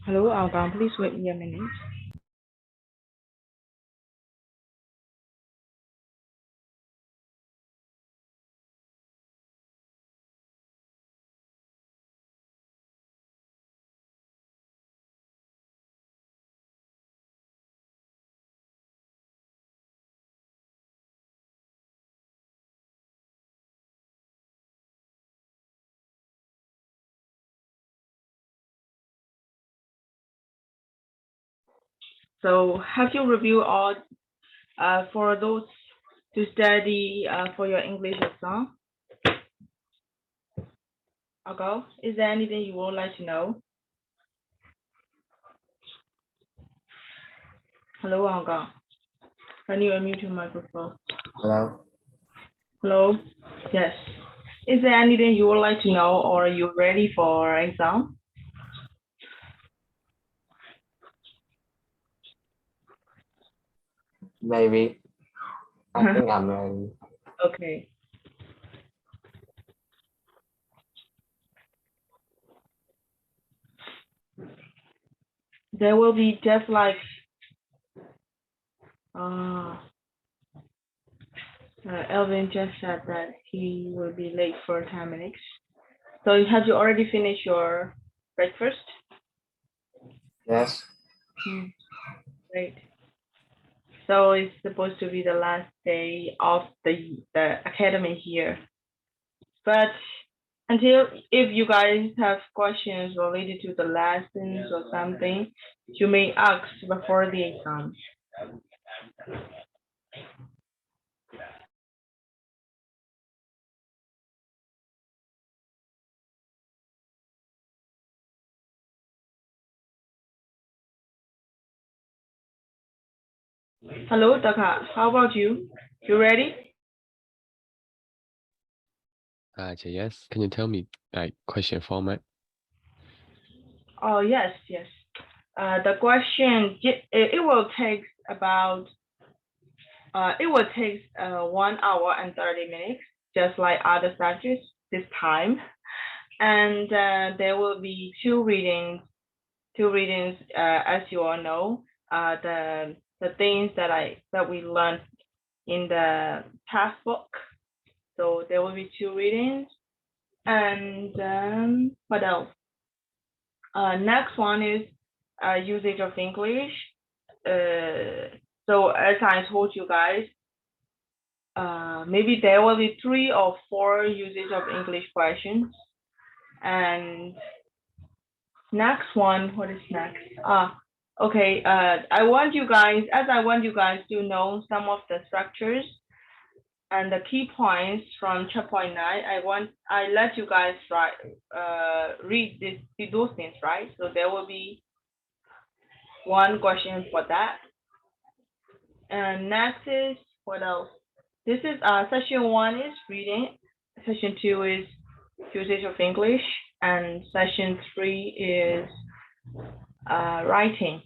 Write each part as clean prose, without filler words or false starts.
Hello, please wait me a minute. So, have you reviewed all for those to study for your English exam? Okay. Is there anything you would like to know? Hello, Aga. Can you unmute your microphone? Hello. Hello. Yes. Is there anything you would like to know, or are you ready for exam? Maybe. I think I'm ready. Okay. There will be just like Elvin just said that he will be late for 10 minutes. So have you already finished your breakfast? Yes. Great. So it's supposed to be the last day of the academic year. But until if you guys have questions related to the lessons or something, you may ask before the exam. Hello, Taka. How about you? You ready? Yes. Can you tell me like question format? Oh yes, yes. The question it will take about it will take 1 hour and 30 minutes, just like other subjects this time. And there will be two readings. As you all know, the things that we learned in the textbook. So there will be two readings. And what else? Next one is usage of English. So as I told you guys, maybe there will be 3 or 4 usage of English questions. And next one, what is next? Okay, I want you guys to know some of the structures and the key points from chapter 9. I let you guys read those things, right? So there will be one question for that. And next is what else? This is session 1 is reading, session 2 is usage of English, and session 3 is writing.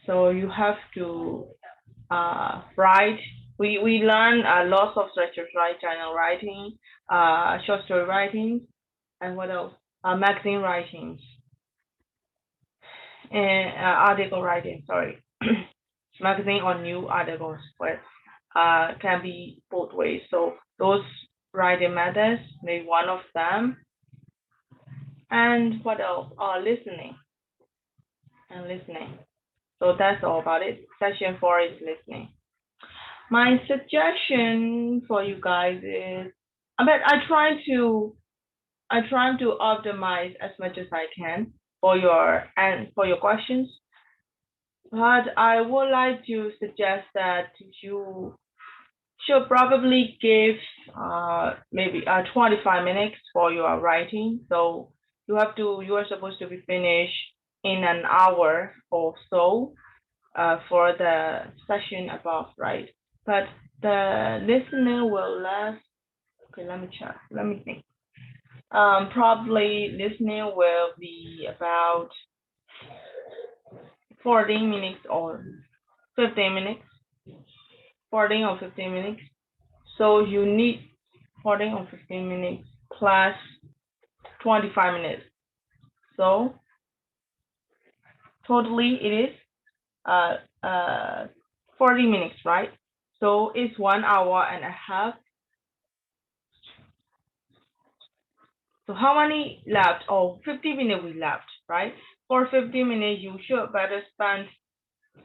So you have to write. We learn lots of structures, right? Journal writing, short story writing, and what else? Magazine writings and article writing. Sorry, magazine or new articles, but can be both ways. So those writing methods, maybe one of them. And what else? Listening and listening. So that's all about it. Session 4 is listening. My suggestion for you guys is, I try to optimize as much as I can for your questions, but I would like to suggest that you should probably give maybe 25 minutes for your writing. So you are supposed to be finished in an hour or so for the session above, right? But the listener will last. Okay, let me check. Let me think. Probably listening will be about 14 minutes or 15 minutes. 14 or 15 minutes. So you need 14 or 15 minutes plus 25 minutes. So totally it is 40 minutes, right? So it's 1 hour and a half. So how many left? Oh, 50 minutes we left, right? For 50 minutes, you should better spend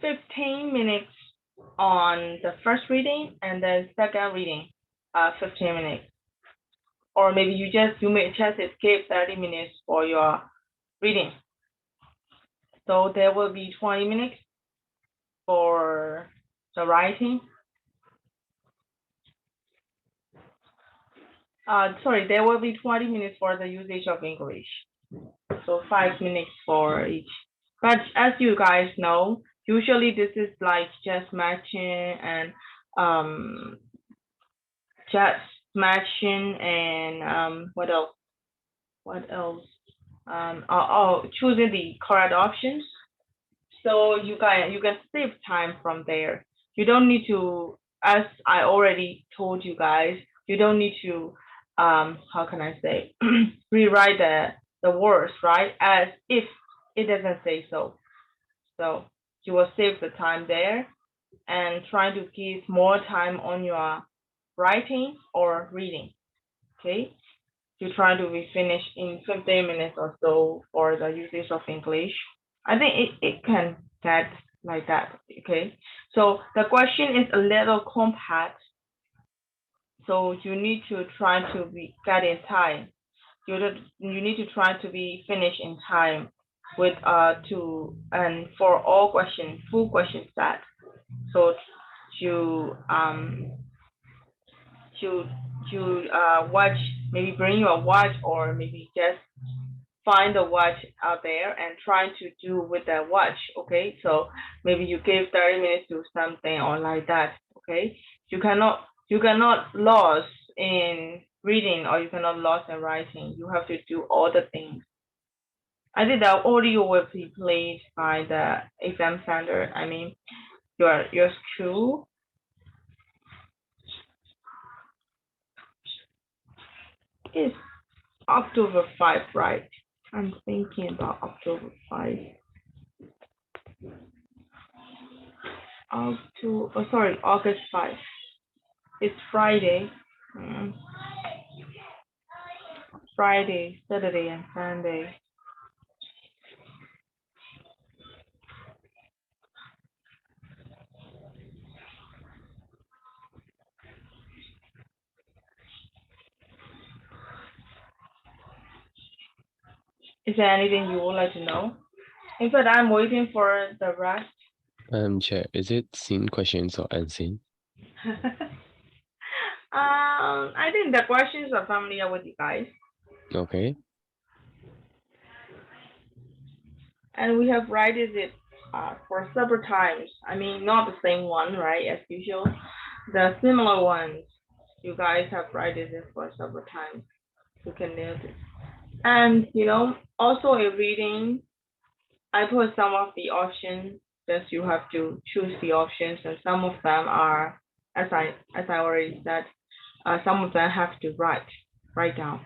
15 minutes on the first reading and then second reading, 15 minutes. Or maybe you may just escape 30 minutes for your reading. So there will be 20 minutes for the writing. Sorry, there will be 20 minutes for the usage of English. So 5 minutes for each. But as you guys know, usually this is like just matching and what else? What else? Choosing the correct options. So you can save time from there. You don't need to, as I already told you guys, you don't need to how can I say rewrite the words, right? As if it doesn't say so. So you will save the time there and try to give more time on your writing or reading. Okay. You try to be finished in 15 minutes or so for the usage of English. I think it can get like that. Okay. So the question is a little compact. So you need to try to get in time. You need to try to be finished in time with and for all questions, full question set. So you watch, maybe bring your watch or maybe just find the watch out there and try to do with that watch. Okay, so maybe you give 30 minutes to something or like that. Okay, you cannot lose in reading or you cannot lose in writing. You have to do all the things. I think the audio will be played by the exam center. I mean, your school. Is October 5, right? I'm thinking about October 5. August 5. It's Friday. Friday, Saturday, and Sunday. Is there anything you would like to know? In fact, I'm waiting for the rest. Chair, is it seen questions or unseen? I think the questions are familiar with you guys. Okay. And we have righted it for several times. I mean, not the same one, right, as usual. The similar ones, you guys have righted it for several times. You can nail it. And, also a reading, I put some of the options, just you have to choose the options, and some of them are, as I already said, some of them have to write down.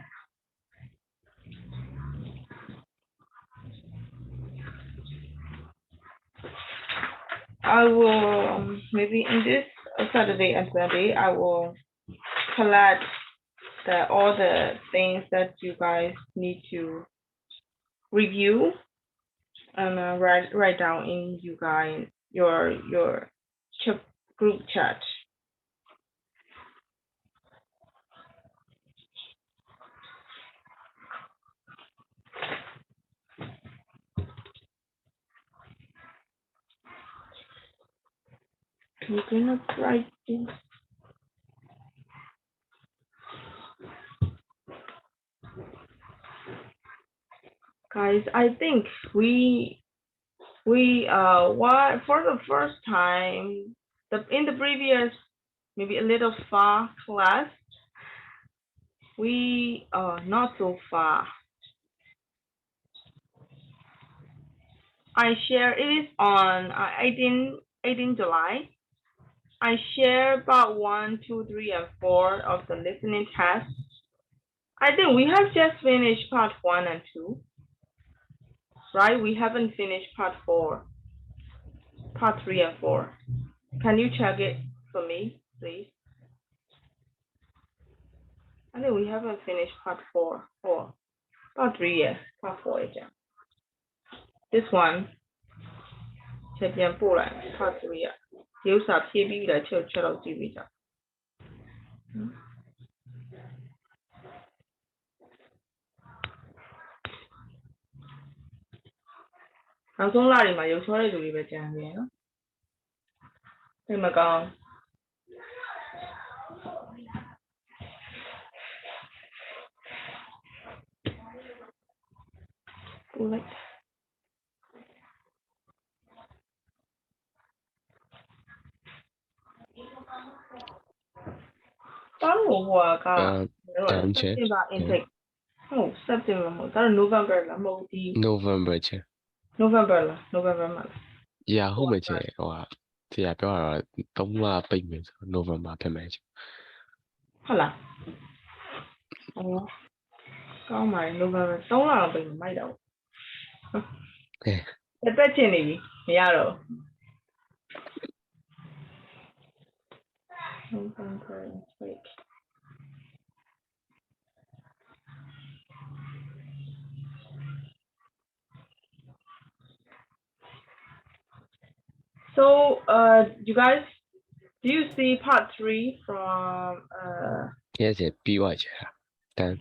I will, maybe in this Saturday and Sunday, I will collect all the things that you guys need to review and write down in you guys your group chat. I'm gonna write this. Guys, I think we for the first time in the previous maybe a little far class, we not so far. I share it is on 18 July. I share about 1, 2, 3, and 4 of the listening test. I think we have just finished part 1 and 2. right? We haven't finished part 4, part 3 and 4. Can you check it for me, please? I think we haven't finished part 4 or part 3, yes, part 4 again. This one, part 3 ဒီဥစ္စာဖြည့်ပြီးလည်းချက်တော့ကြည့်ပြီးကြနောက်ဆုံးလတွေမှာရုပ်ချောတဲ့လူတွေပဲကြံနေနော်သိမကောင်းပူလိုက်တောင်းလို့ဟိုက September intake ဟုတ် September မဟုတ်ဒါတော့ November လားမဟုတ်ဒီ November ချေ November လား November မှာ Yeah ဟုတ်မယ်ချေဟိုဟာဆရာပြောတာ3လပိတ်မယ်ဆို November ဖြစ်မယ်ချေဟုတ်လားအော်ကောင်းပါလေ November 3လတော့ပိတ်မှာမိုက်တော့တက်ချင်နေပြီမရတော့ November intake So, you guys, do you see part 3 from Yes ပြီးသွားချေတန်း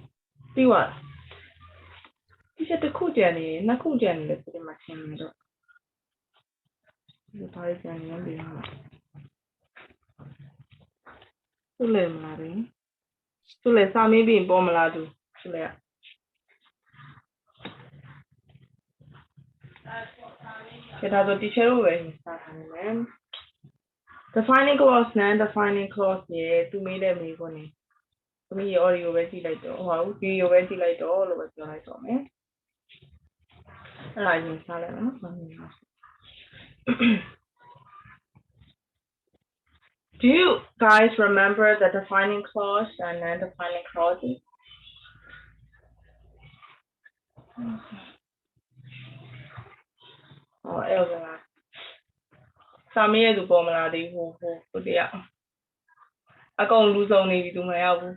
see what? ဒီချက်တစ်ခုကြံနေနှစ်ခုကြံနေတယ်ဒီမှာရှင်းနေတော့ဒီပါးကြံနေတယ်ဟာသူ့လေမလားရင်သူ့လေစာမင်းပြီးပေါ်မလားသူသူ့လေကျတာတော့ teacher တို့ပဲစာထားနေမယ် defining clause နဲ့ defining clause ရဲ့သူမေးတဲ့မေးခွန်းနေသူမေးရ audio ပဲကြည့်လိုက်တော့ဟုတ် video ပဲကြည့်လိုက်တော့လို့ပဲပြောလိုက်တော့မယ်အဲ့ဒါရင်စားလိုက်နော် Do you guys remember the defining clause and then defining clauses? Oh, Elvira. Sammy is Bomala, who they are. I can't lose only to my album.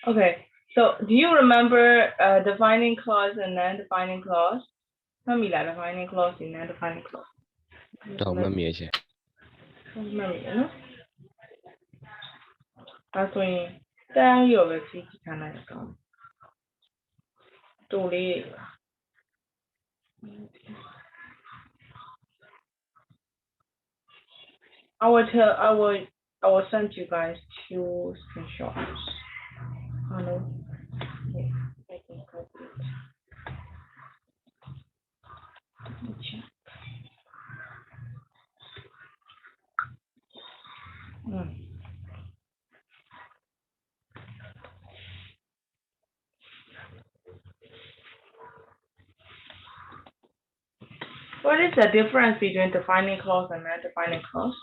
Okay, so do you remember defining clause and then defining clause? Tell me that defining clause and then defining clause. Don't remember chè Remember, That's when you over see kind of go. To leave. I will send you guys 2 screenshots. Hello. Yeah, I can copy it. Let me check. What is the difference between defining clause and non-defining clause?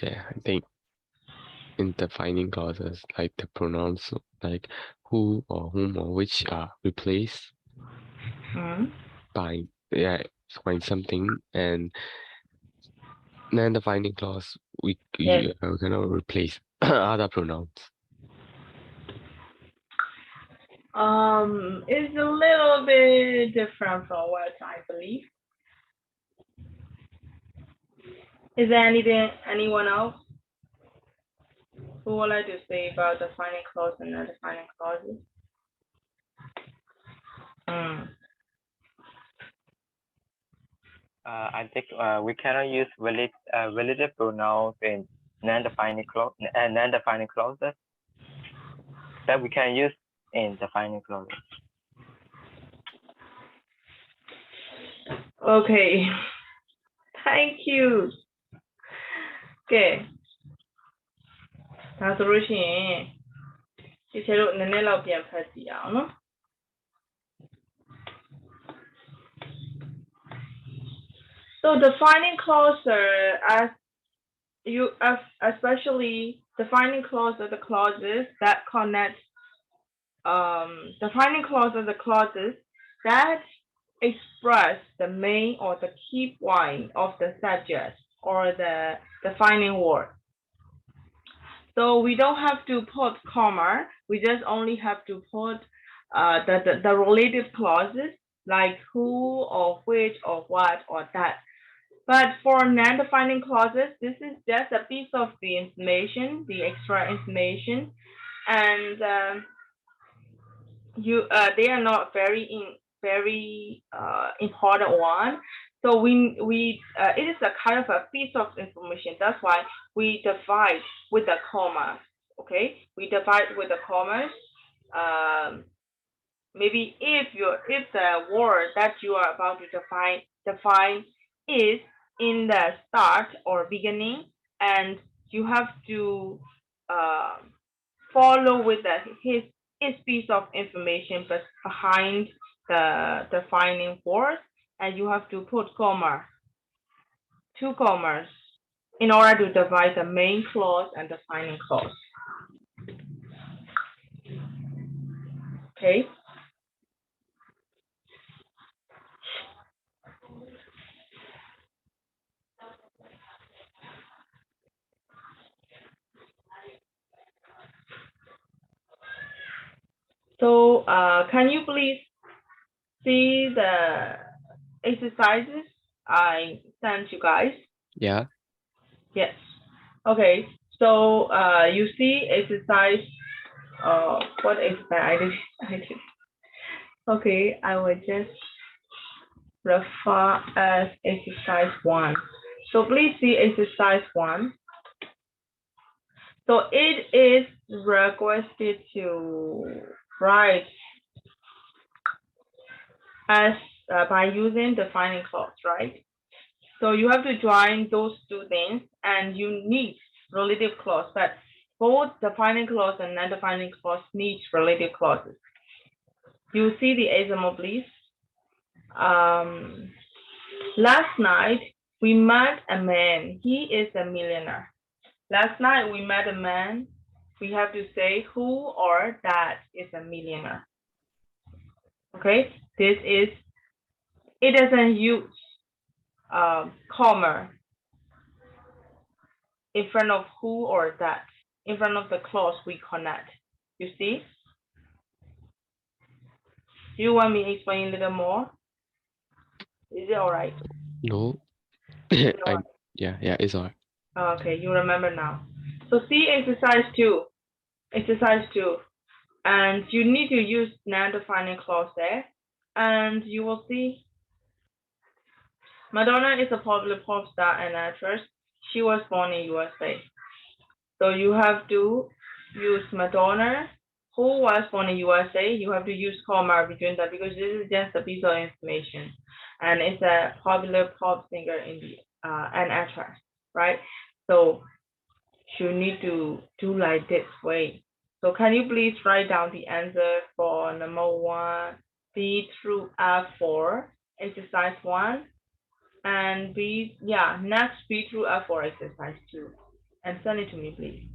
Yeah, I think in defining clauses like the pronouns like who or whom or which are replaced by something, and then defining clause we cannot replace other pronouns. It's a little bit different from what I believe. Is there anyone else who would like to say about defining clause and non-defining clauses? I think we cannot use relative pronouns in non-defining clauses that we can use in defining clauses. Okay, thank you. Okay. ဒါဆိုလို့ရှိရင်ဒီချေတို့နည်းနည်းလောက်ပြန်ဖတ်ကြည့်အောင်နော် So So defining clause as you especially defining clause are the clauses that connect defining clause are the clauses that express the main or the key point of the subject or the defining word. So we don't have to put comma, we just only have to put the related clauses like who or which or what or that. But for non-defining clauses, this is just a piece of the information, the extra information, and they are not very important one. So it is a kind of a piece of information. That's why we divide with the commas. Okay, we divide with the commas. Maybe if the word that you are about to define is in the start or beginning, and you have to follow with his piece of information but behind the defining word, and you have to put two commas in order to divide the main clause and defining clause. Okay. So can you please see the exercises I sent you guys? Yeah. Yes. Okay. So you see exercise. What is that? I did. Okay, I will just refer as exercise 1. So please see exercise 1. So it is requested to write as by using defining clause, right? So you have to join those two things, and you need relative clause, but both defining clause and non-defining clause need relative clauses. You see the example, please. Last night we met a man. He is a millionaire. Last night we met a man. We have to say who or that is a millionaire. Okay, it doesn't use comma in front of who or that, in front of the clause we connect. You see? Do you want me to explain a little more? Is it all right? No. Yeah, it's all right. Okay, you remember now. So see exercise 2. Exercise 2. And you need to use non-defining clause there. And you will see Madonna is a popular pop star and actress. She was born in USA. So you have to use Madonna, who was born in USA. You have to use comma between that because this is just a piece of information. And it's a popular pop singer in the and actress, right? So you need to do like this way. So can you please write down the answer for number 1, B through F4, exercise 1, and next B through F4, exercise 2, and send it to me, please.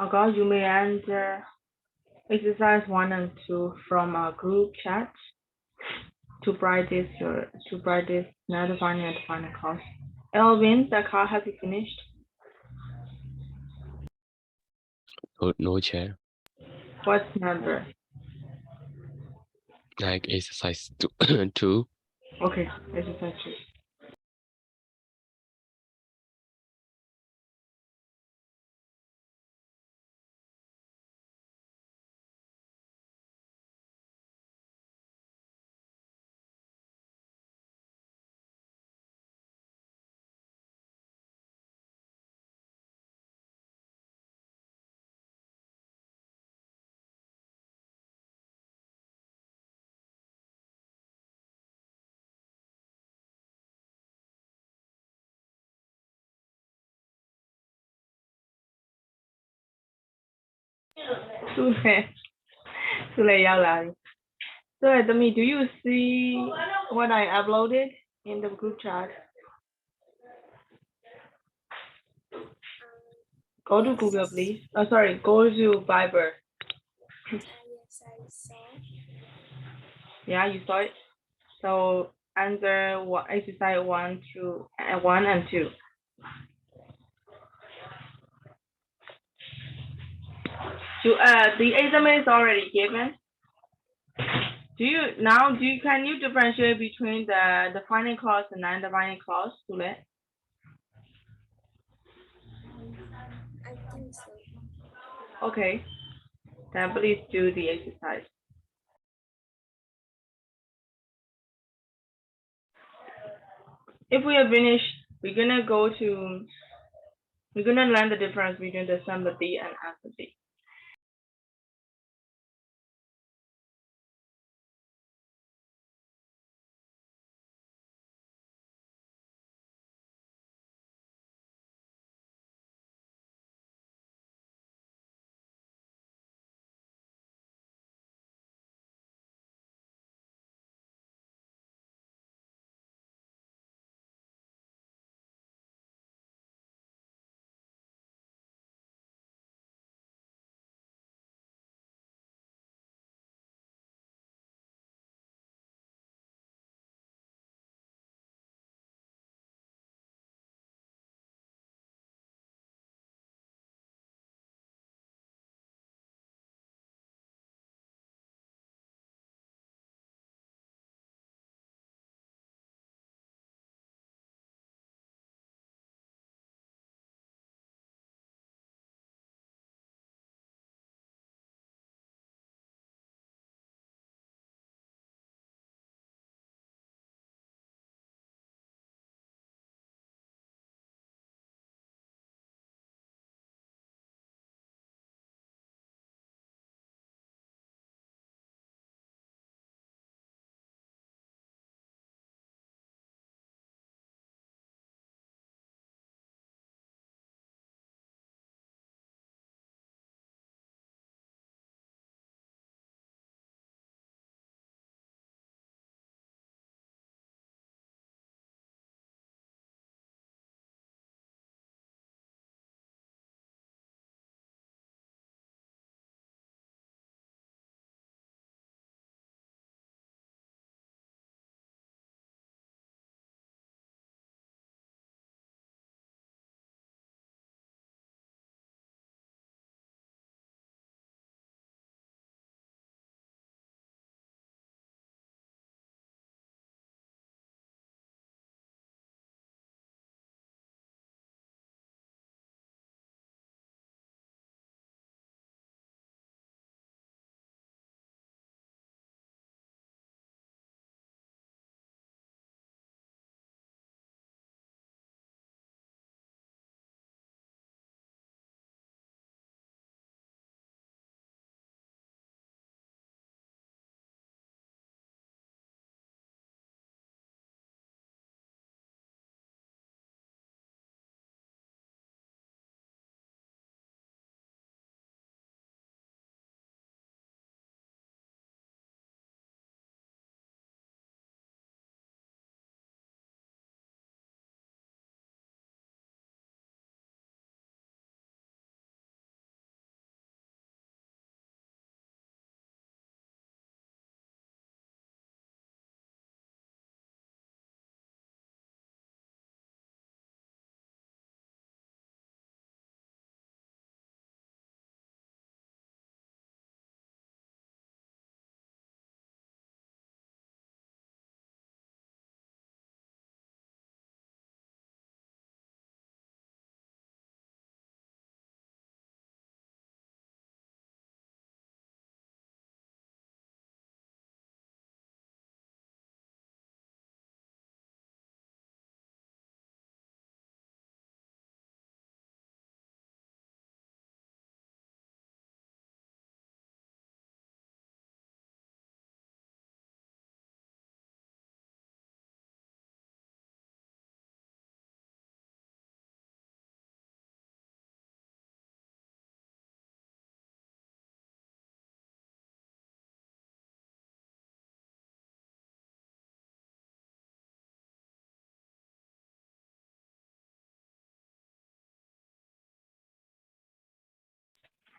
Okay, you may answer exercise 1 and 2 from a group chat to practice now defining and defining clause. Elvin, the car, have you finished? No chair. What's number? Like exercise 2. 2. Okay, exercise 2. Sule yao lại. So, Tommy, do you see what I uploaded in the group chat? Go to Google, please. Oh, sorry, go to Viber. Yes, I saw. Yeah, you saw it. So answer exercise 1 and 2. The exam is already given. Can you differentiate between the defining clause and non-defining clause, Sule? I think so. Okay, then please do the exercise. If we are finished, we're gonna learn the difference between the sympathy and empathy.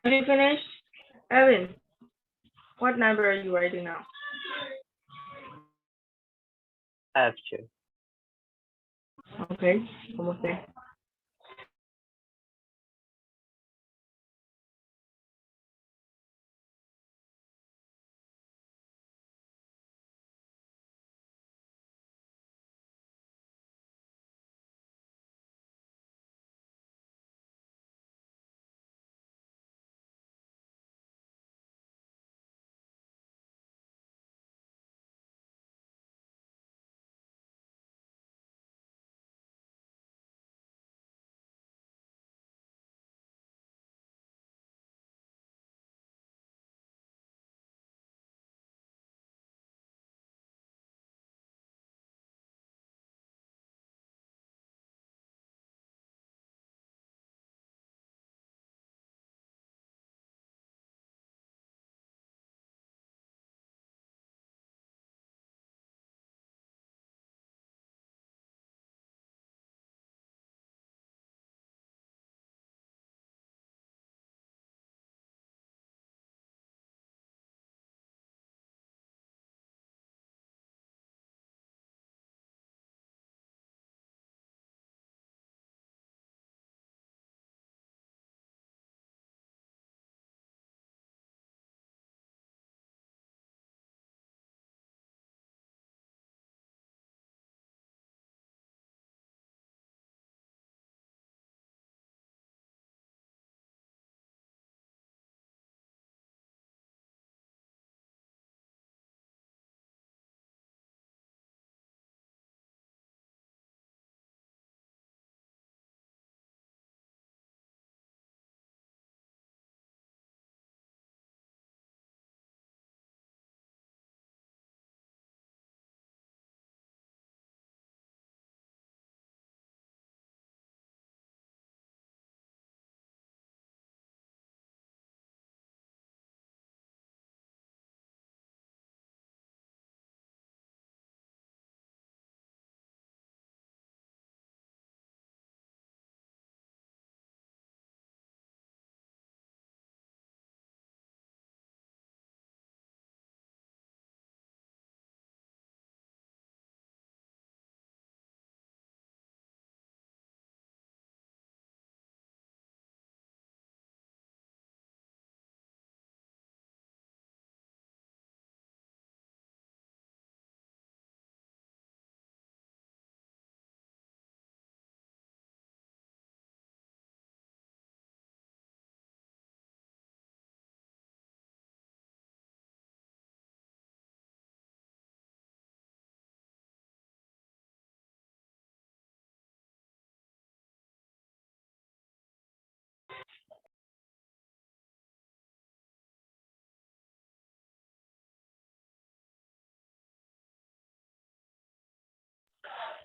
Have you finished? Evan, what number are you writing now? F2. Okay, almost there.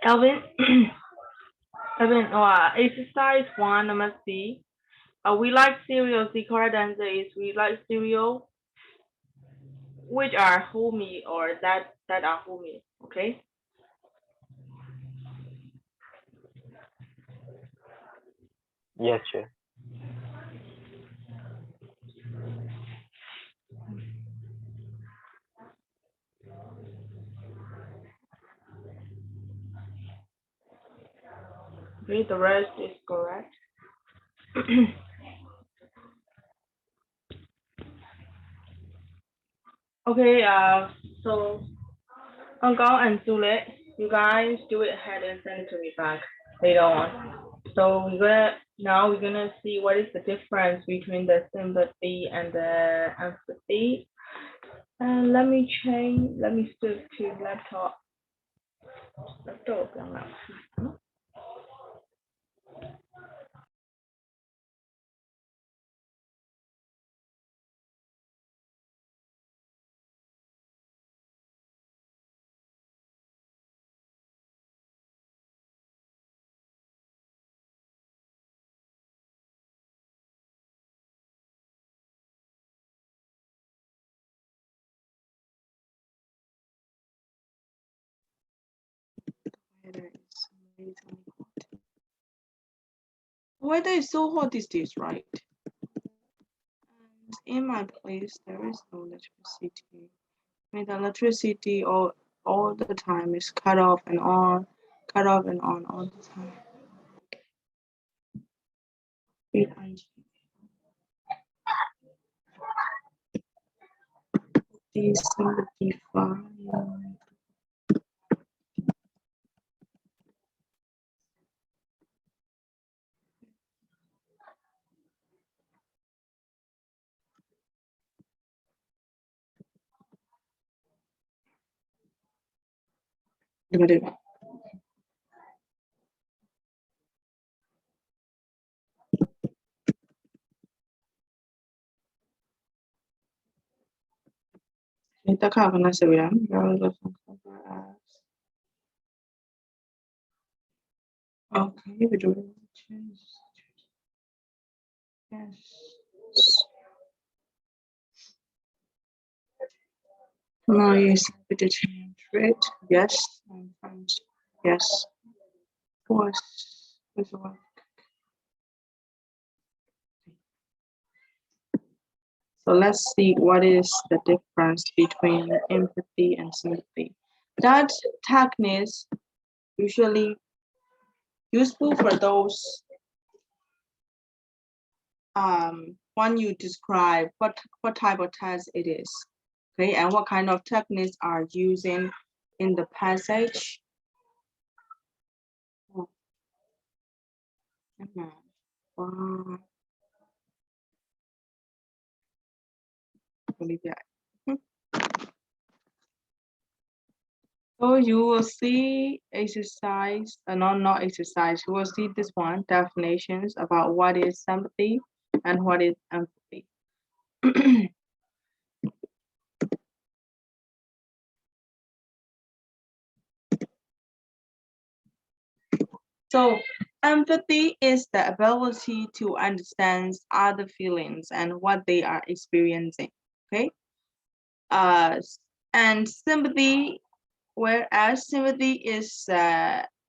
Alvin, Alvin, exercise 1, number C. We like cereal. The correct answer is we like cereal, which are whole meat or that are whole meat. Okay. Yes, sure. Okay, the rest is correct. Okay. So Hong and Sule, you guys do it ahead and send it to me back later on. So we're gonna see what is the difference between the sympathy and the empathy. And let me switch to laptop. Weather is so hot these days, right? in my place there is no electricity. I mean, the electricity all the time is cut off and on all the time. $75. Kita kena sebilang. Okay, we do change. Yes. No, yes, we did change rate. Yes, and yes. Was one. So let's see what is the difference between empathy and sympathy. That technique is usually useful for those when you describe what type of test it is, okay, and what kind of techniques are using in the passage. Wow. So you will see exercise, not exercise, you will see this one, definitions about what is sympathy and what is empathy. So empathy is the ability to understand other feelings and what they are experiencing, okay? And sympathy, whereas sympathy is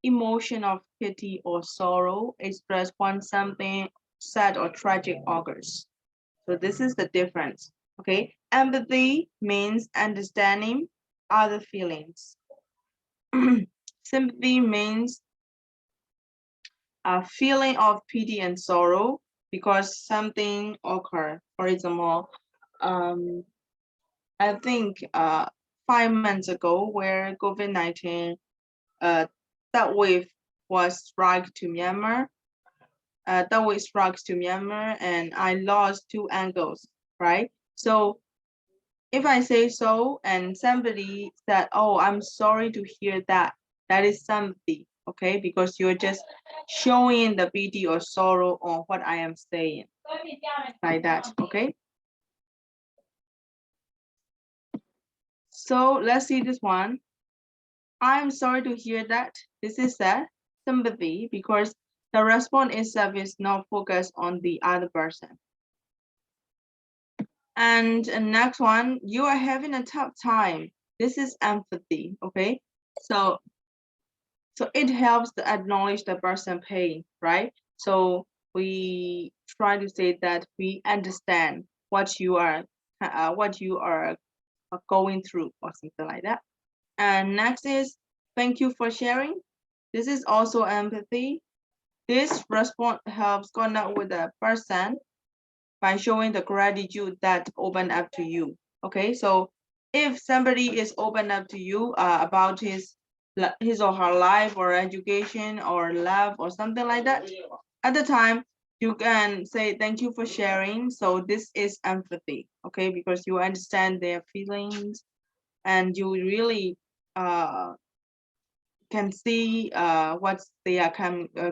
emotion of pity or sorrow expressed when something sad or tragic occurs. So this is the difference, okay? Empathy means understanding other feelings. Sympathy means a feeling of pity and sorrow because something occurred. For example, I think 5 months ago, where COVID-19, that wave was struck to Myanmar. That wave struck to Myanmar, and I lost 2 ankles, right? So if I say so, and somebody said, "Oh, I'm sorry to hear that," that is sympathy, okay? Because you're just showing the pity or sorrow on what I am saying, like that, okay? So let's see this one. I'm sorry to hear that. This is a sympathy because the response itself is not focused on the other person. And the next one, you are having a tough time. This is empathy, okay? So it helps to acknowledge the person pain, right? So we try to say that we understand what you are going through or something like that. And next is thank you for sharing. This is also empathy. This response helps connect with the person by showing the gratitude that open up to you. Okay, so if somebody is open up to you about his or her life or education or love or something like that, at the time you can say thank you for sharing. So this is empathy, okay, because you understand their feelings and you really can see what they are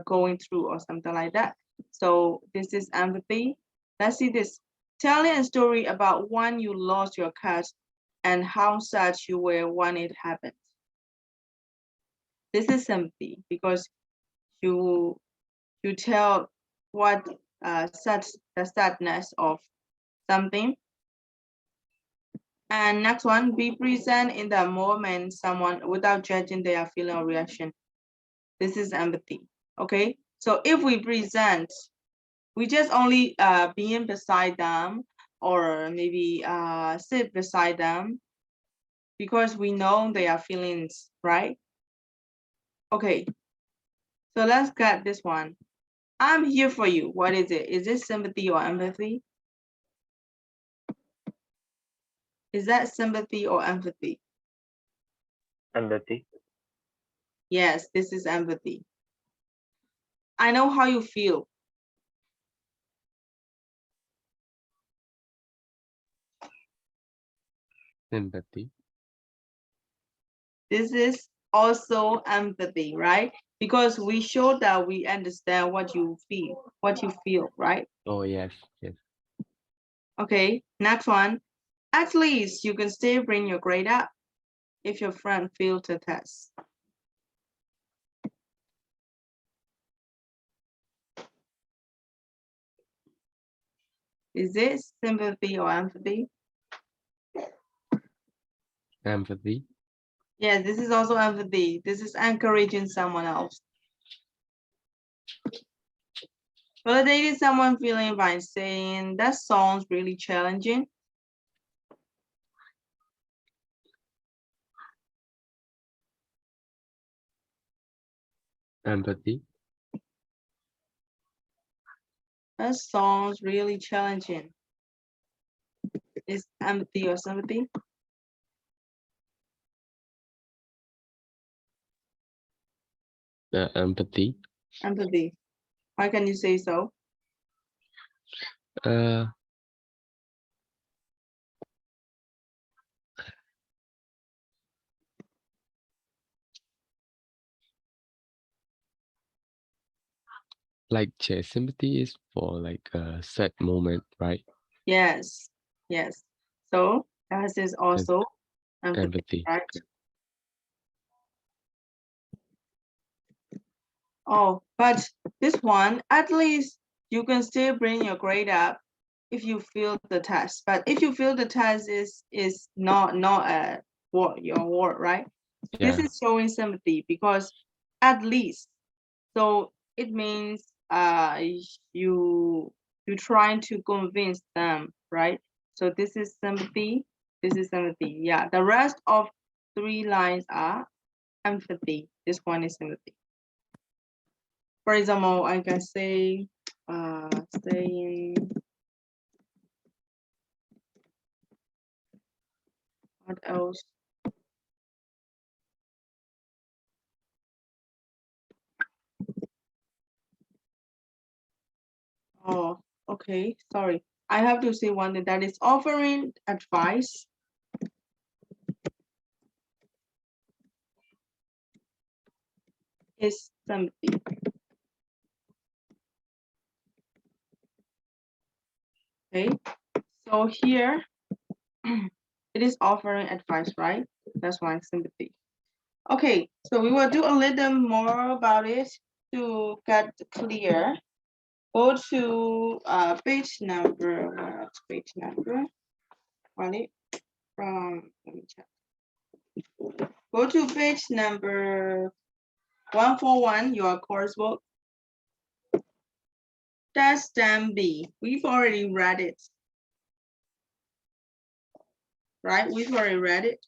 going through or something like that. So this is empathy. Let's see this. Telling a story about when you lost your cat and how sad you were when it happened. This is sympathy because you tell what the sadness of something. And next one, be present in the moment someone without judging their feeling or reaction. This is empathy. Okay, so if we present, we just only being beside them or maybe sit beside them because we know their feelings, right? Okay, so let's get this one. I'm here for you. What is it? Is it sympathy or empathy? Is that sympathy or empathy? Empathy. Yes, this is empathy. I know how you feel. Sympathy. This is also empathy, right? Because we show that we understand what you feel, right? Oh yes, yes. Okay, next one. At least you can still bring your grade up if your friend failed the test. Is this sympathy or empathy? Empathy. Yes, this is also empathy. This is encouraging someone else. Validating someone feeling by saying that sounds really challenging. Empathy. That sounds really challenging. Is empathy or sympathy? Empathy. Empathy. Why can you say so? Uh, like sympathy is for like a sad moment, right? Yes, yes. So that is also empathy, Empathy. right? Oh, but this one, at least you can still bring your grade up if you fail the test. But if you fail the test is not a word, your word, right? This Yeah. is showing sympathy because at least. So it means you trying to convince them, right? So this is sympathy. This is sympathy. Yeah. The rest of 3 lines are empathy. This one is sympathy. For example, I can say saying what else? Oh, okay. Sorry. I have to say one that is offering advice. Is sympathy. Okay. So here it is offering advice, right? That's why sympathy. Okay, so we will do a little more about it to get clear. Go to page number, what's page number? Right, let me check. Go to page number 141, your coursework. That's stem B. We've already read it. Right, we've already read it.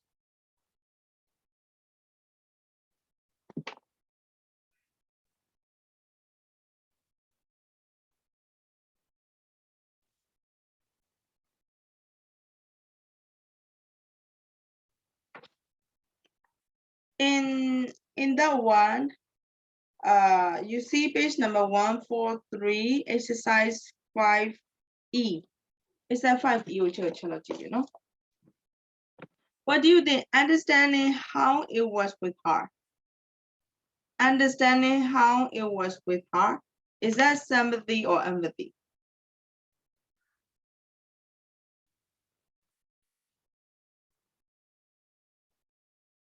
In that one, you see page number 143, exercise 5E. It's a 5E, you know. What do you think? Understanding how it was with her. Understanding how it was with her. Is that sympathy or empathy?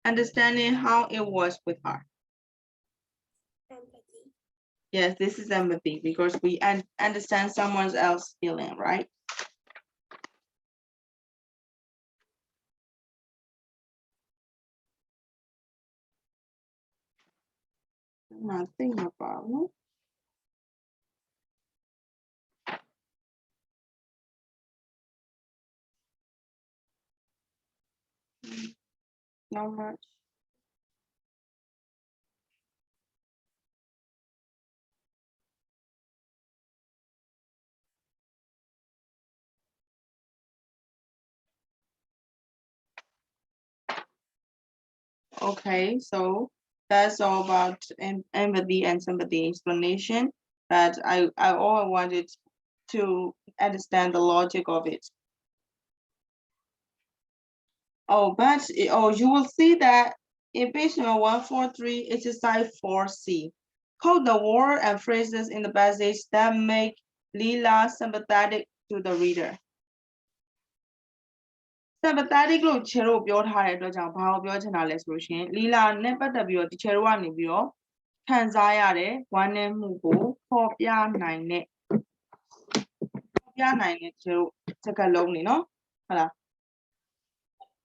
Understanding how it was with her. Empathy. Yes, this is empathy because we understand someone else's feeling, right? Nothing about. Not much. Okay, so that's all about empathy and sympathy explanation. But I all I wanted to understand the logic of it. Oh, but you will see that in page number 143, exercise 4C. Code the word and phrases in the passage that make Leela sympathetic to the reader. Sympathetic လို့ချေတို့ပြောထားတဲ့အတွက်ကြောင့်ဘာကိုပြောချင်တာလဲဆိုလို့ရှိရင်လီလာနဲ့ပတ်သက်ပြီးတော့ဒီချေတို့ကနေပြီးတော့ခံစားရတဲ့ဝမ်းနည်းမှုကိုဖော်ပြနိုင်တဲ့ချေတို့စကားလုံးတွေနော်ဟုတ်လား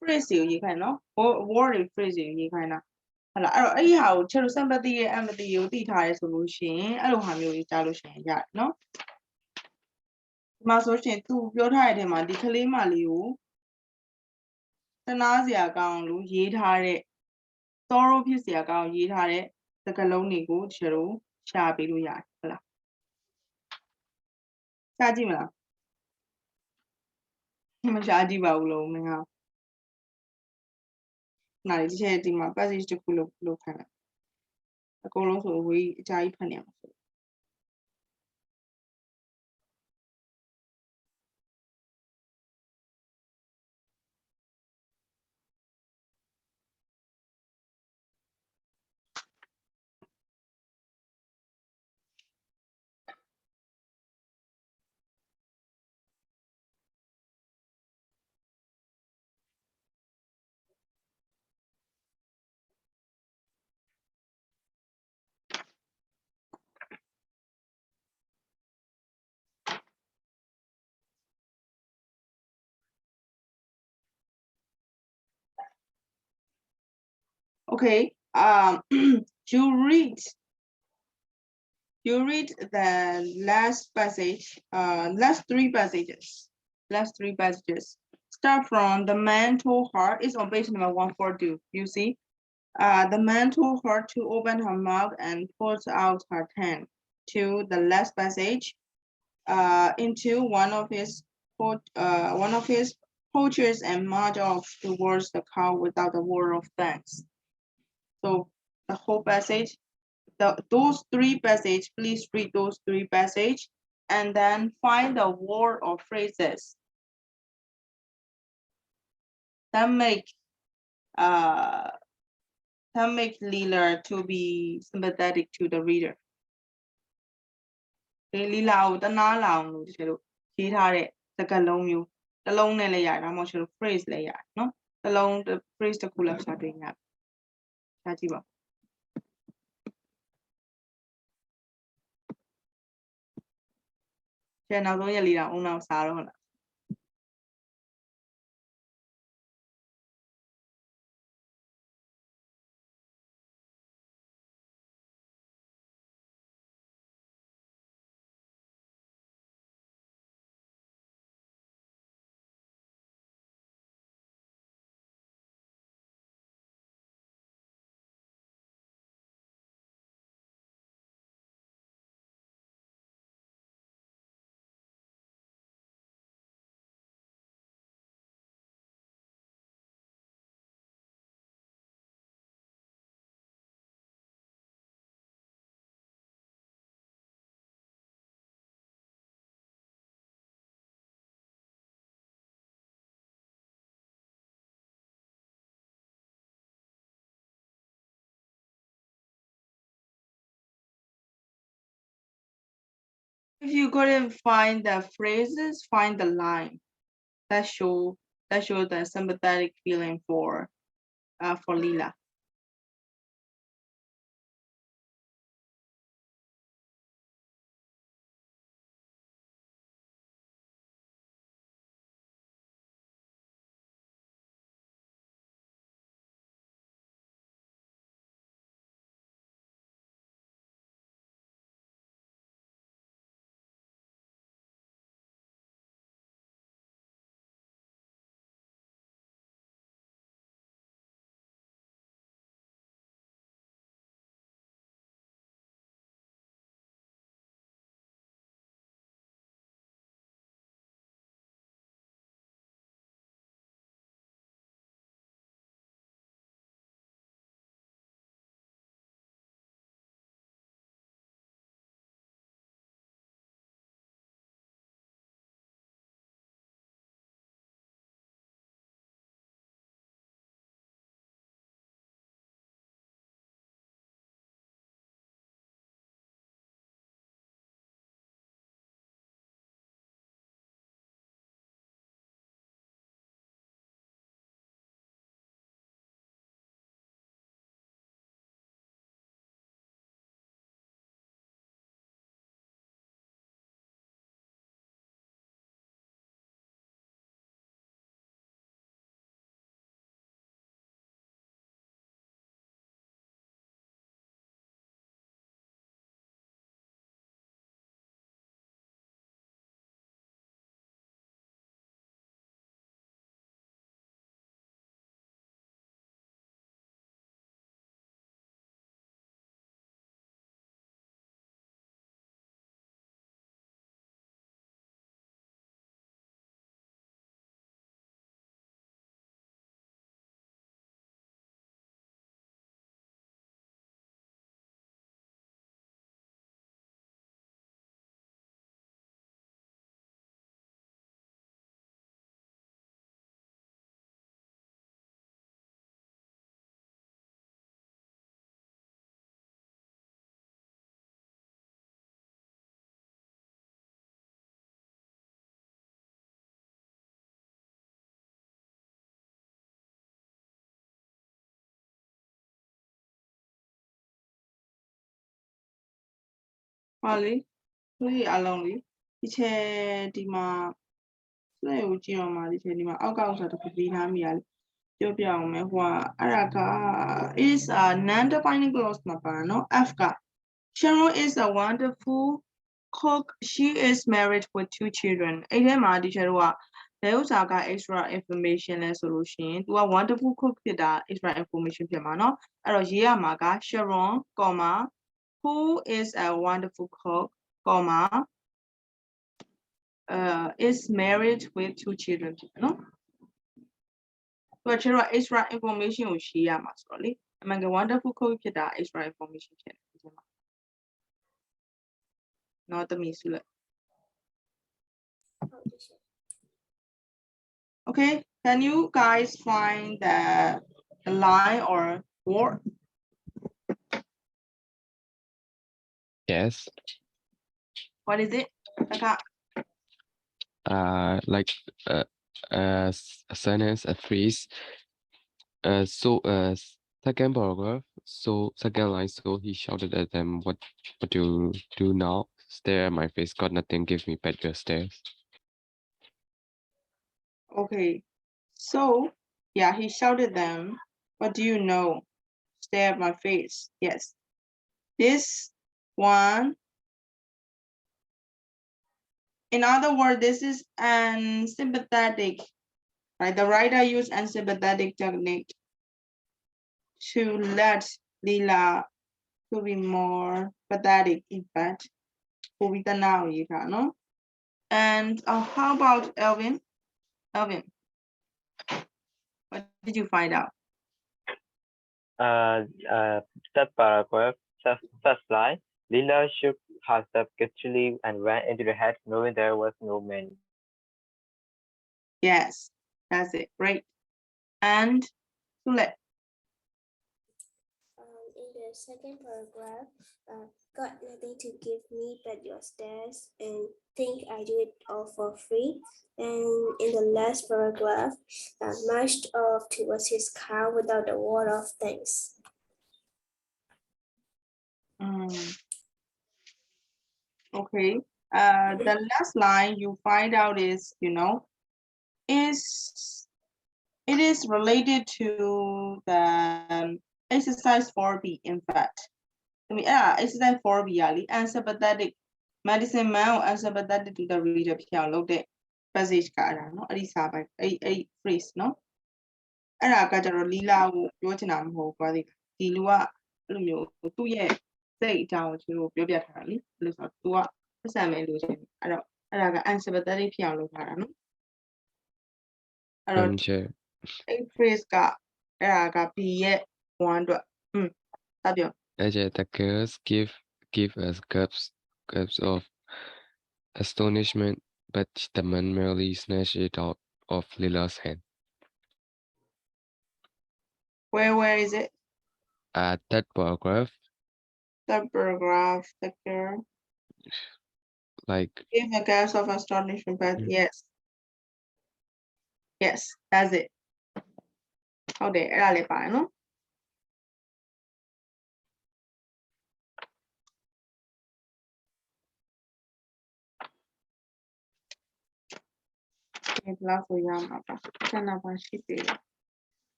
phrase ကိုရေးခိုင်းနော် word တွေ phrase ကိုရေးခိုင်းတာဟုတ်လားအဲ့တော့အဲ့ဒီဟာကိုချေတို့ sympathy ရဲ့ empathy ကိုသိထားရဲဆိုလို့ရှိရင်အဲ့လိုဟာမျိုးကြီးကြားလို့ရှိရင်ရတယ်နော်ဒီမှာဆိုရှင်သူပြောထားတဲ့အထဲမှာဒီကလေးမလေးကိုတနာစရာကောင်းလို့ရေးထားတဲ့ sorrow ဖြစ်စရာကောင်းရေးထားတဲ့စကားလုံးတွေကိုချေတို့ရှာပေးလို့ရတယ်ဟုတ်လားရှာကြည့်မလားမရှာကြည့်ပါဘူးလို့မင်းကနားဒီချက်ဒီမှာ passage တစ်ခုလုပ်ခိုင်းလိုက်အကုန်လုံးဆိုဝေးအကြာကြီးဖတ်နေအောင်ဆို Okay, you read the last passage, last three passages. Start from the man told her, it's on page number 142, you see. The man told her to open her mouth and put out her tongue to the last passage, into one of his poachers and marched off towards the cow without a word of thanks. So the whole passage, those three passages, please read those three passages and then find the word or phrases that make Leela to be sympathetic to the reader. Leela ကိုတနာလာအောင်လို့ကျွန်တော်ရေးထားတဲ့စကားလုံးမျိုးတစ်လုံးနဲ့လည်းရတယ်ဒါမှမဟုတ်ကျွန်တော် phrase လည်းရတယ်နော်တစ်လုံး phrase တစ်ခုလောက်ရှာတွေ့ရတယ်ရှာကြည့်ပါကျန်နောက်ဆုံးရက်လေးတော့အုံနောက်စားတော့လားIf you couldn't find the phrases, find the line that show the sympathetic feeling for Leela. Holly, we alone. Teacher Dima, so Gioma, teacher Dima, Oga to be Hamia. Jobia Mehua, Araka is a non-defining clause number, no? Afka. Sharon is a wonderful cook. She is married with 2 children. Teacher teacher those are extra information and solution. To a wonderful cook that extra information piano. Maga Sharon, comma, who is a wonderful cook, comma, is married with 2 children. No? So extra information will share sorry. I'm a wonderful cook that extra information. Not the miss. Oh, teacher. Okay, can you guys find the line or word? Yes. What is it? Okay. Like a sentence, a phrase. Second paragraph. So second line. So he shouted at them, "What do you do now? Stare at my face. Got nothing. Give me back your stares." Okay. So yeah, he shouted them. What do you know? Stare at my face. Yes. This one. In other words, this is unsympathetic. Right? The writer used unsympathetic technique to let Lila to be more pathetic, in fact. No? And how about Elvin? Elvin, what did you find out? That paragraph, first line, Lila shook herself guiltily and went into the house knowing there was no man. Yes, that's it. Great. And Sule. In the second paragraph, got nothing to give me but your stares and think I do it all for free. And in the last paragraph, marched off towards his car without a word of thanks. Okay. The last line you find out is, it is related to the exercise 4B, in fact. Exercise 4B, unsympathetic. Medicine man unsympathetic to the reader, passage no? A phrase, no? အဲ့ဒါကကြတော့လီလာကိုပြောချင်တာမဟုတ်ဘူး။ဒီလူကအဲ့လိုမျိုးသူ့ရဲ့စိတ်အကြောင်းကိုသူတို့ပြောပြထားတာလေ။အဲ့လိုဆိုတော့ तू ကပတ်စံမဲ့လို့ရှင်။အဲ့တော့အဲ့ဒါက unsympathetic ဖြစ်အောင်လုပ်ထားတာနော်။အဲ့တော့ အဲ့ phrase ကအဲ့ဒါက B ရဲ့ one အတွက်စပြော The girls give us gasps of astonishment, but the man merely snatched it out of Lila's hand. Where is it? That paragraph. The paragraph, the girl. Like. Give a gasp of astonishment, but yes. Yes, that's it. ဟုတ်တယ်အဲ့ဒါလည်းပါတယ်နော်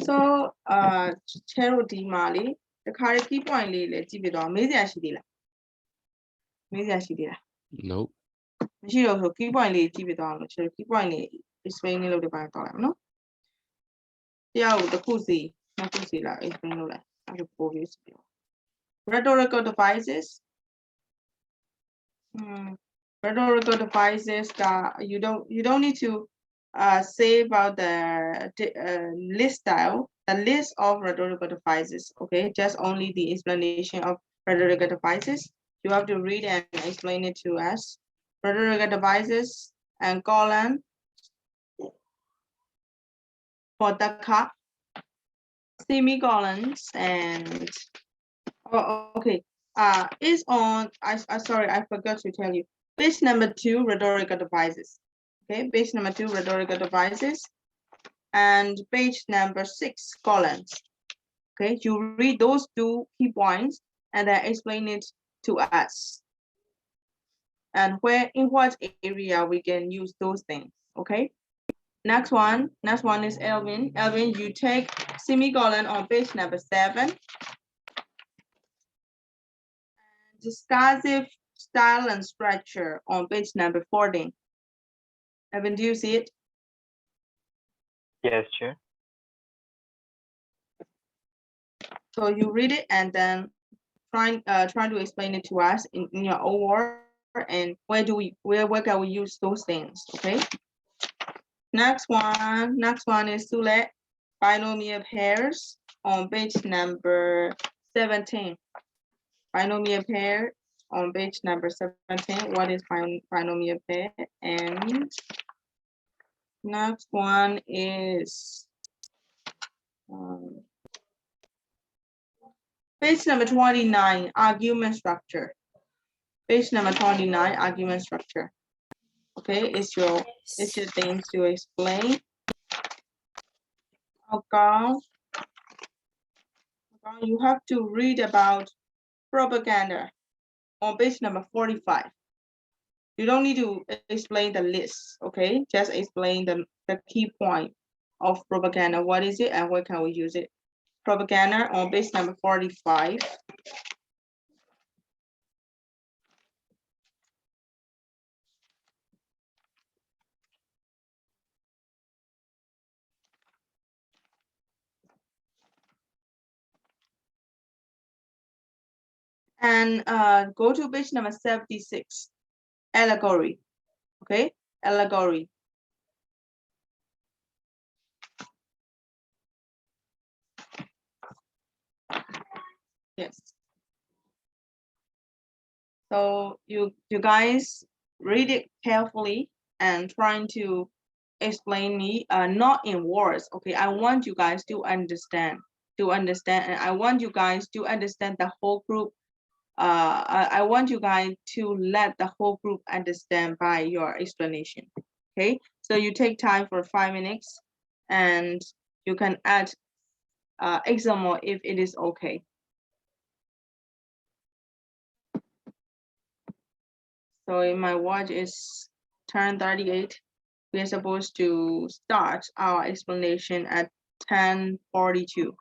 So ချဲတို့ဒီမှာလေတခါလေ key point လေးလည်းကြည့်ပြတော့မေးစရာရှိသေးလား Nope မရှိတော့ဆို key point လေးကြည့်ပြတော့လို့ချဲ key point လေး explain လုပ်တဲ့ပိုင်းတော့လိုက်မနော်တရားကိုတစ်ခုစီနှစ်ခုစီလာ explain လုပ်လိုက်အဲ့ဒါပို့ပြီးပြော rhetorical devices rhetorical devices you don't need to say about the list style, the list of rhetorical devices, okay? Just only the explanation of rhetorical devices. You have to read and explain it to us. Rhetorical devices and colon for the cup, semicolons and okay. Is on sorry, I forgot to tell you. Page number 2, rhetorical devices. Okay, page number 2, rhetorical devices, and page number 6, colons. Okay, you read those 2 key points and then explain it to us. And where in what area we can use those things, okay? Next one is Elvin. Elvin, you take semicolon on page number 7. Discursive style and structure on page number 14. Elvin, do you see it? Yes, sure. So you read it and then try to explain it to us in your own word, and where can we use those things, okay? Next one is Sule, binomial pairs on page number 17. Binomial pair on page number 17. What is binomial pair? And next one is page number 29, argument structure. Page number 29, argument structure. Okay, it's your things to explain. Okay. You have to read about propaganda on page number 45. You don't need to explain the list, okay? Just explain the key point of propaganda. What is it and where can we use it? Propaganda on page number 45. And go to page number 76, allegory, okay? Allegory. Yes. So you guys read it carefully and trying to explain me, not in words, okay? I want you guys to understand, and I want you guys to understand the whole group. I want you guys to let the whole group understand by your explanation, okay? So you take time for 5 minutes and you can add example if it is okay. So in my watch is 10:38. We are supposed to start our explanation at 10:42.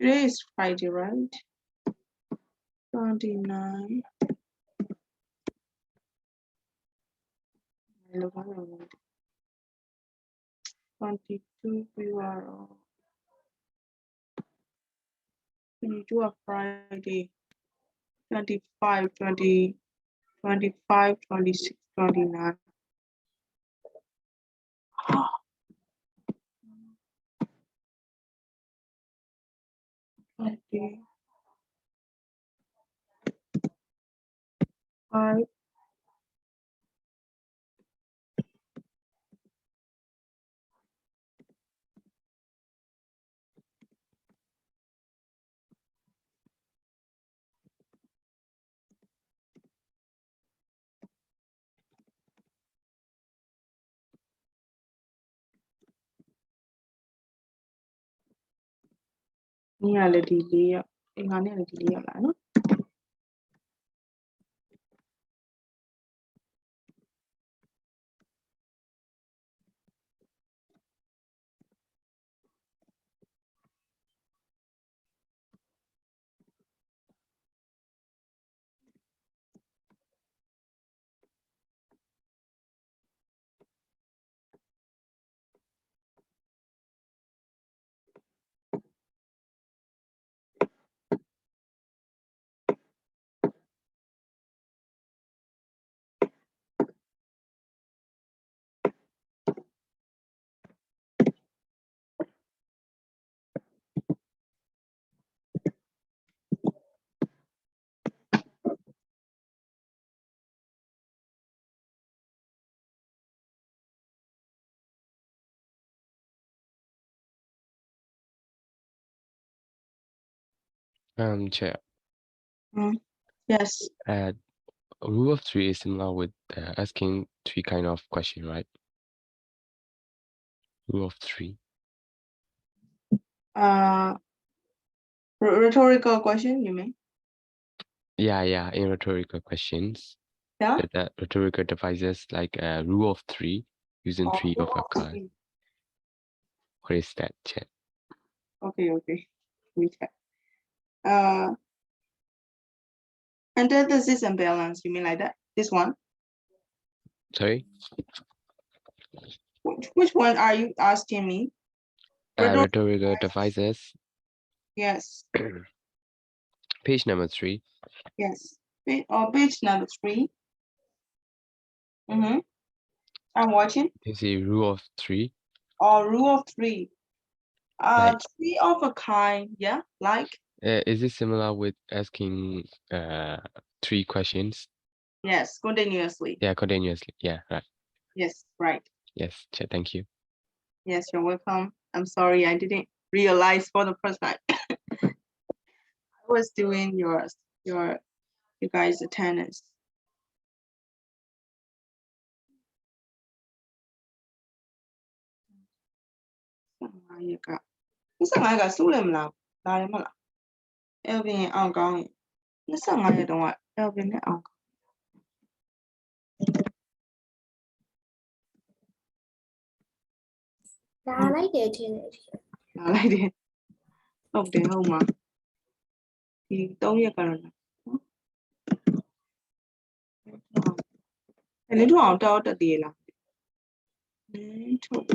Today is Friday, right? 29. 22, we are 22 of Friday. 25, 20, 25, 26, 29. Okay. 5. Ni là delay ạ. Em nói này là delay lại nó. Chair. Yes. Rule of three is similar with asking three kind of question, right? Rule of three. Rhetorical question, you mean? Yeah, in rhetorical questions. Yeah. That rhetorical devices like rule of three, using three of a kind. What is that, Chair? Okay. We check. Antithesis and balance, you mean like that? This one? Sorry? Which one are you asking me? Rhetorical devices. Yes. Page number 3. Yes. Page number 3. I'm watching. You see rule of three. Rule of three. Like, three of a kind. Yeah. Like. is it similar with asking three questions? Yes. Continuously. Yeah, continuously. Yeah, right. Yes. Right. Yes, Chair, thank you. Yes, you're welcome. I'm sorry, I didn't realize for the first time. I was doing your you guys' attendance.25ကစိုးတယ်မလားလာတယ်မလား Elvin အောင်ကောင်းရင်25ရက်တုန်းက Elvin နဲ့အောင်ကောင်း လာလိုက်တယ်ထင်တယ် လာလိုက်တယ်ဟုတ်တယ်ဟုတ်မှာဒီ3ရက်ကတော့လားအဲ့လင်းထုတ်အောင်တောက်တက်သေးလားလင်းထုတ်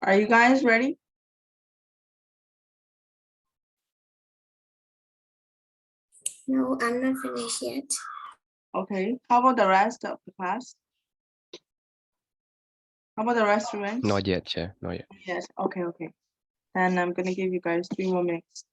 Are you guys ready? No, I'm not finished yet. Okay. How about the rest of the class? How about the rest students? Not yet, Chair. Not yet. Yes. Okay. Then I'm gonna give you guys 3 more minutes.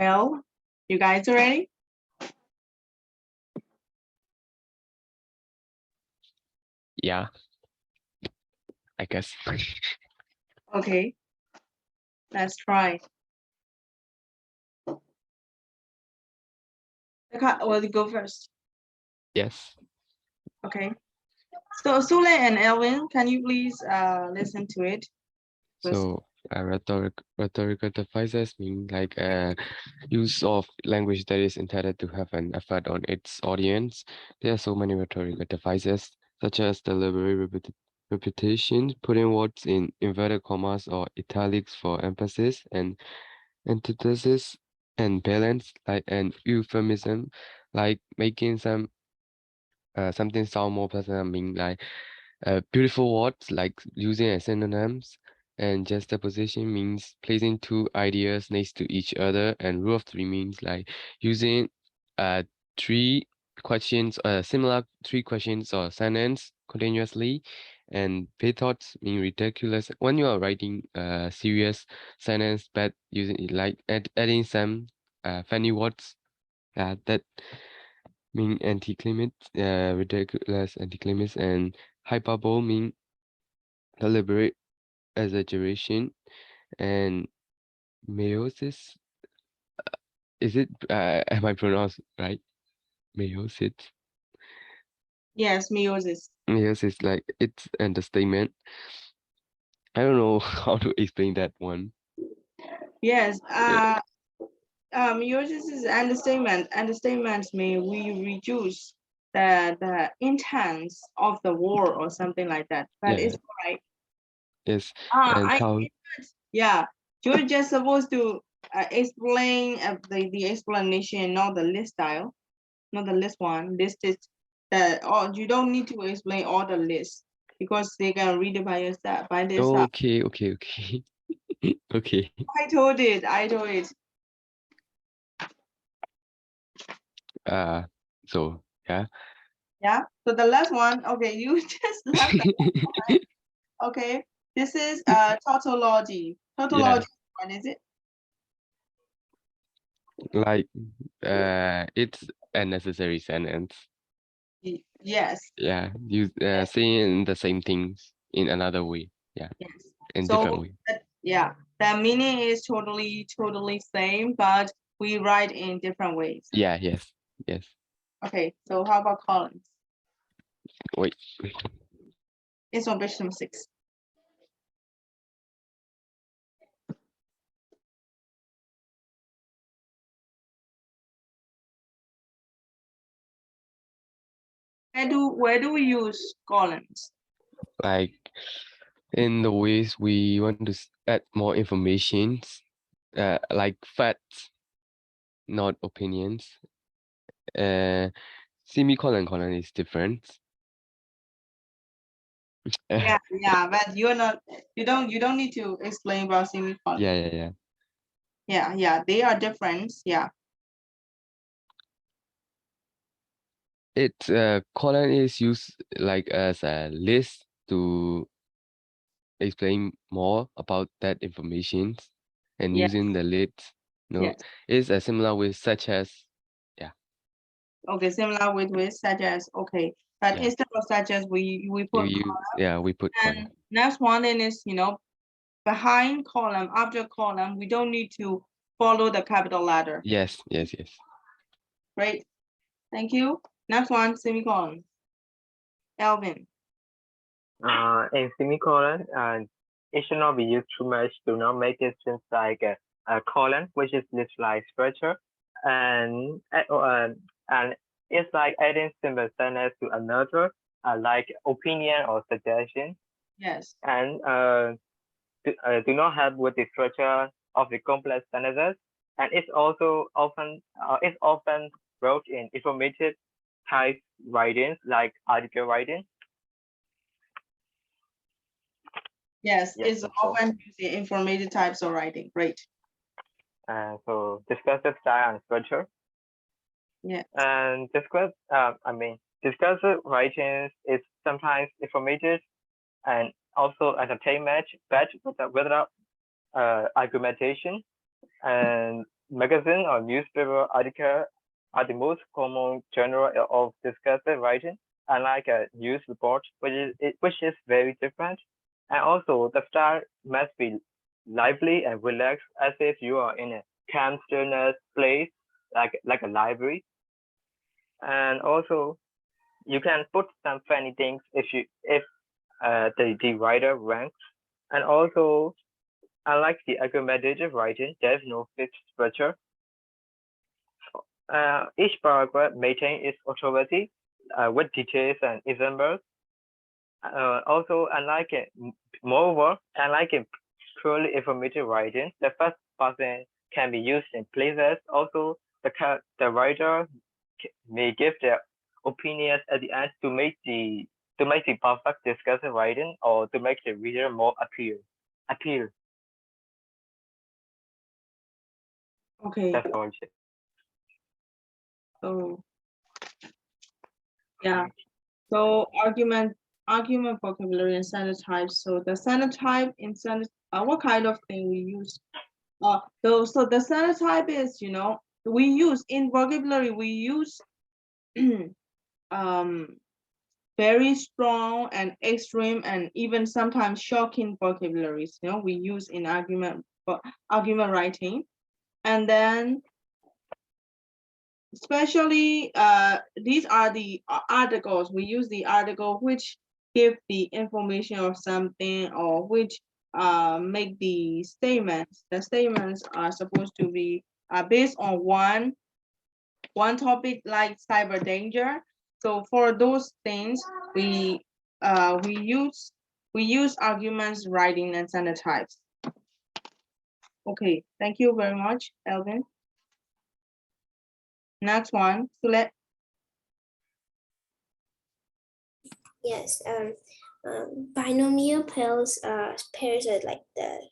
Well, you guys ready? Yeah, I guess. Okay, let's try. Well, you go first. Yes. Okay. So Sule and Elvin, can you please listen to it? So rhetorical devices mean like use of language that is intended to have an effect on its audience. There are so many rhetorical devices, such as deliberate repetition, putting words in inverted commas or italics for emphasis, and antithesis and balance, like an euphemism, like making something sound more pleasant. I mean, like beautiful words, like using as synonyms, and juxtaposition means placing two ideas next to each other, and rule of three means like using uh three similar three questions or sentence continuously, and pathos mean ridiculous when you are writing a serious sentence, but using it like adding some funny words that mean anticlimax, ridiculous anticlimax, and hyperbole mean deliberate exaggeration, and meiosis, is it am I pronounced right? Meiosis. Yes, meiosis. Meiosis, like it's understatement. I don't know how to explain that one. Yes. Meiosis is understatement. Understatements mean we reduce the intense of the word or something like that. But Yeah, it's right. yes, and I how yeah. You're just supposed to explain the explanation, not the list style, not the list one. List is that or you don't need to explain all the list because they can read it by yourself by themselves. okay. Okay. I told it. I told it. Uh so yeah. Yeah. So the last one. Okay, you just left. Okay. This is tautology. Yeah, Tautology. What is it? like it's a necessary sentence. Yes. Yeah, you saying the same things in another way. Yeah, Yes. in So different way. yeah, the meaning is totally same, but we write in different ways. Yeah, yes. Okay. So how about Collins? Wait. It's on page number 6. Where do we use columns? Like in the ways we want to add more informations, like facts, not opinions. Semicolon colon is different. Yeah, but you don't need to explain about semicolon. Yeah, they are different. Yeah. It's colon is used like as a list to explain more about that information, and Yes. using the list, Yes. is a similar with such as, Okay, similar with such as, okay. But yeah. instead of such as we put We put colon. and next one then is behind column, after column, we don't need to follow the capital letter. Yes. Great. Thank you. Next one, semicolon. Elvin. In semicolon, it should not be used too much. Do not make it seem like a colon, which is list like structure, and it's like adding simple sentence to another, like opinion or suggestion, Yes. and do not help with the structure of the complex sentences, and it's often wrote in informative type writings like article writing. Yes, Yes, it's that's all. often used in informative types of writing. Great. So discursive style and structure. Yeah. And discursive writings is sometimes informative and also entertainment, but without argumentation. And magazine or newspaper article are the most common genre of discursive writing, unlike a news report, which is very different. And also, the style must be lively and relaxed, as if you are in a calm stillness place, like a library. And also, you can put some funny things if the writer ranks. And also, unlike the argumentative writing, there's no fixed structure. Each paragraph maintains its authority with details and examples. Also, moreover, unlike in purely informative writing, the first person can be used in places. Also, the writer may give their opinions at the end to make the perfect discursive writing or to make the reader more appeal. Okay. That's all. So yeah. So argument vocabulary and standard types. So the standard type in standard what kind of thing we use? So the standard type is, we use in vocabulary, we use very strong and extreme and even sometimes shocking vocabularies, we use in argument writing. And then especially these are the articles. We use the article which give the information of something or which make the statements. The statements are supposed to be based on one topic like cyber danger. So for those things, we use arguments, writing, and standard types. Okay, thank you very much, Elvin. Next one, Sulet. Yes, binomial pairs are like the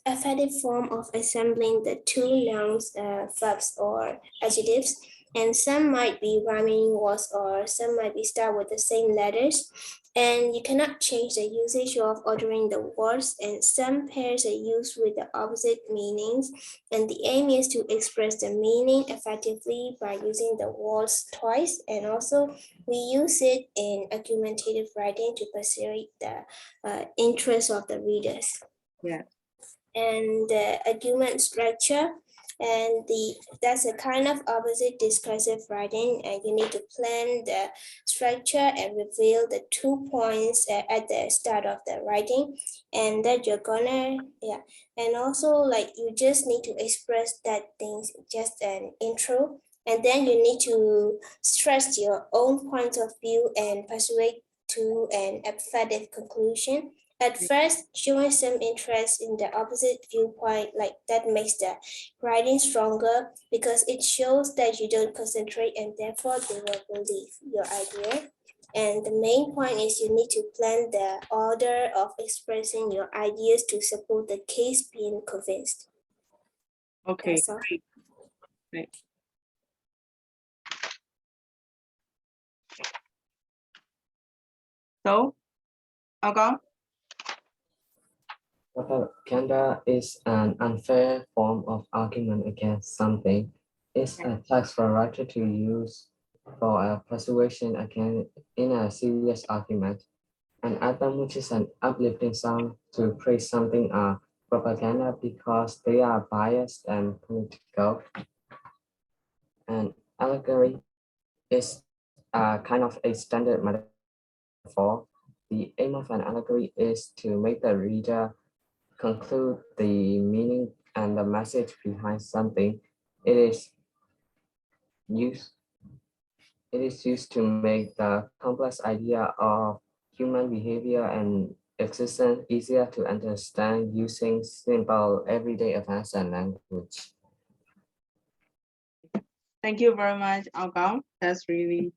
affective form of assembling the two nouns, verbs, or adjectives, and some might be rhyming words or some might be start with the same letters. And you cannot change the usage of ordering the words, and some pairs are used with the opposite meanings. And the aim is to express the meaning effectively by using the words twice. And also, we use it in argumentative writing to persuade the interest of the readers. Yeah. And the argument structure, and that's a kind of opposite discursive writing, and you need to plan the structure and reveal the 2 points at the start of the writing, and that you're gonna and also like you just need to express that things just an intro, and then you need to stress your own point of view and persuade to an emphatic conclusion. At first, showing some interest in the opposite viewpoint, like that makes the writing stronger because it shows that you don't concentrate and therefore they will believe your idea. And the main point is you need to plan the order of expressing your ideas to support the case being convinced. Okay, That's all. great. So, Algon? Propaganda is an unfair form of argument against something. It's a text for a writer to use for a persuasion against in a serious argument. An anthem, which is an uplifting song to praise something, are propaganda because they are biased and political. An allegory is kind of a standard metaphor. The aim of an allegory is to make the reader conclude the meaning and the message behind something. It is used to make the complex idea of human behavior and existence easier to understand using simple everyday events and language. Thank you very much, Algon. That's really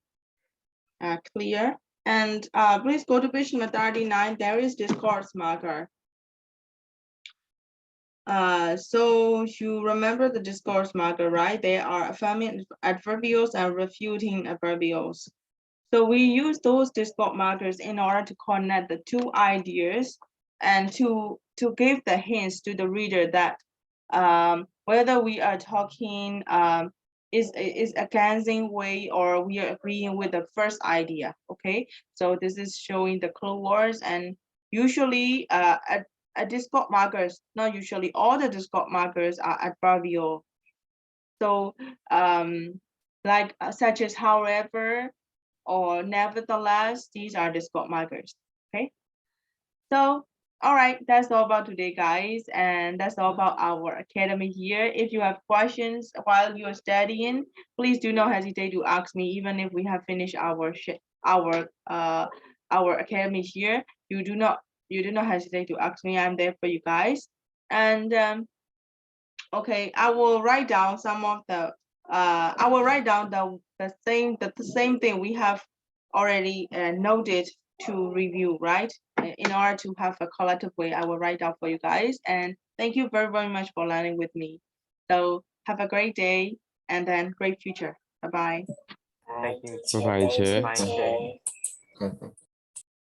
clear. And please go to page number 39. There is discourse marker. So you remember the discourse marker, right? They are affirming adverbials and refuting adverbials. So we use those discourse markers in order to connect the two ideas and to give the hints to the reader that whether we are talking is against way or we are agreeing with the first idea. Okay, so this is showing the clue words, and usually at Discord markers, not usually, all the Discord markers are adverbial. So like such as however or nevertheless, these are Discord markers. Okay, so all right, that's all about today, guys, and that's all about our academy here. If you have questions while you're studying, please do not hesitate to ask me. Even if we have finished our academy here, you do not hesitate to ask me. I'm there for you guys. And okay, I will write down some of the I will write down the same thing we have already noted to review, right? In order to have a collective way, I will write down for you guys. And thank you very, very much for learning with me. So have a great day and then great future. Bye-bye. Thank you. Bye bye, Thank you, Chair. Bye, Chair. Chair. Okay.